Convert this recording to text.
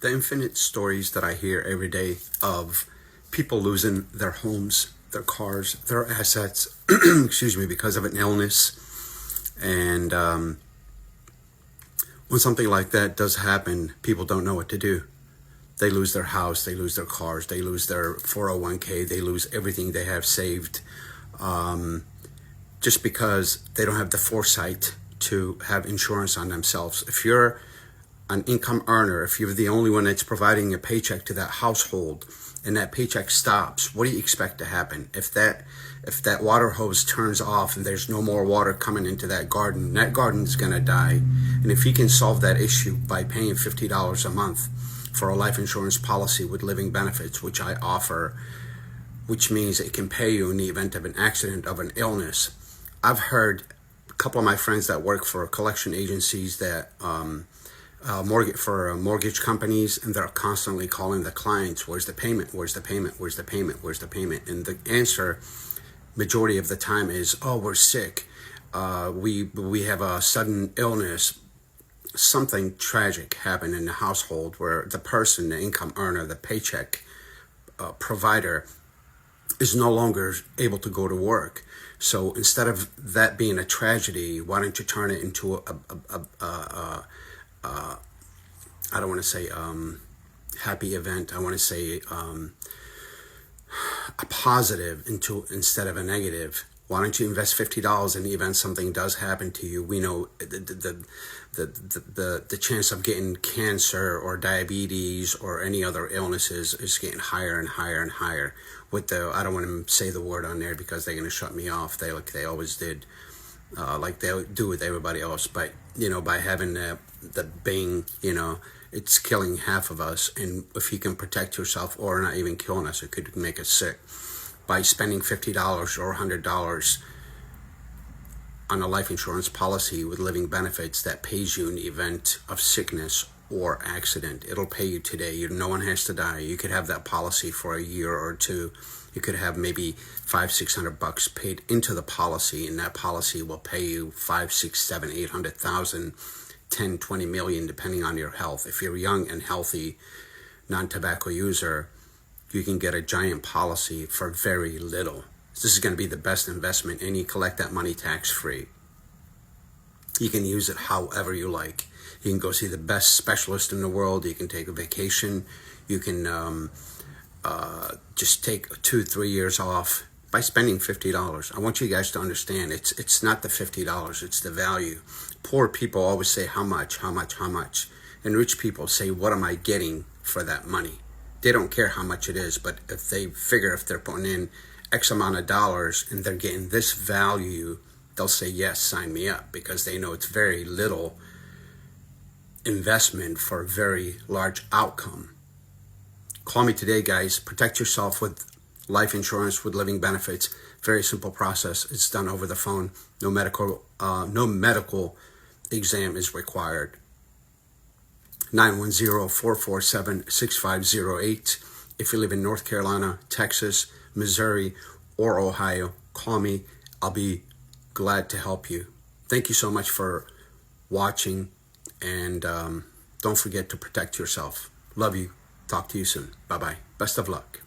The infinite stories that I hear every day of people losing their homes, their cars, their assets, excuse me, because of an illness. And when something like that does happen, people don't know what to do. They lose their house, they lose their cars, they lose their 401k, they lose everything they have saved, just because they don't have the foresight to have insurance on themselves. If you're an income earner, if you're the only one that's providing a paycheck to that household and that paycheck stops, what do you expect to happen? If that water hose turns off and there's no more water coming into that garden's gonna die. And if you can solve that issue by paying $50 a month for a life insurance policy with living benefits, which I offer, which means it can pay you in the event of an accident, of an illness. I've heard a couple of my friends that work for collection agencies that mortgage companies, and they're constantly calling the clients, where's the payment, where's the payment, where's the payment, where's the payment? And the answer majority of the time is, oh, we're sick, we have a sudden illness, something tragic happened in the household where the person, the income earner, the paycheck provider is no longer able to go to work. So instead of that being a tragedy, why don't you turn it into I don't want to say happy event. I want to say a positive instead of a negative. Why don't you invest $50 in the event something does happen to you? We know the chance of getting cancer or diabetes or any other illnesses is getting higher and higher and higher. I don't want to say the word on there because they're going to shut me off. They always did, like they do with everybody else. But by having the Bing, it's killing half of us. And if you can protect yourself, or not even killing us, it could make us sick. By spending $50 or $100 on a life insurance policy with living benefits that pays you in the event of sickness or accident, it'll pay you today. No one has to die. You could have that policy for a year or two. You could have maybe $500-600 paid into the policy, and that policy will pay you 5, 6, 7, 800,000, 10, 20 million, depending on your health. If you're young and healthy, non-tobacco user, you can get a giant policy for very little. This is going to be the best investment, and you collect that money tax-free. You can use it however you like. You can go see the best specialist in the world. You can take a vacation. You can just take 2-3 years off by spending $50. I want you guys to understand, it's not the $50, it's the value. Poor people always say, how much, how much, how much? And rich people say, what am I getting for that money? They don't care how much it is, but if they figure if they're putting in X amount of dollars and they're getting this value, they'll say, yes, sign me up, because they know it's very little investment for a very large outcome. Call me today, guys. Protect yourself with life insurance with living benefits. Very simple process. It's done over the phone. No medical exam is required. 910-447-6508. If you live in North Carolina, Texas, Missouri, or Ohio, call me. I'll be glad to help you. Thank you so much for watching, and don't forget to protect yourself. Love you. Talk to you soon. Bye-bye. Best of luck.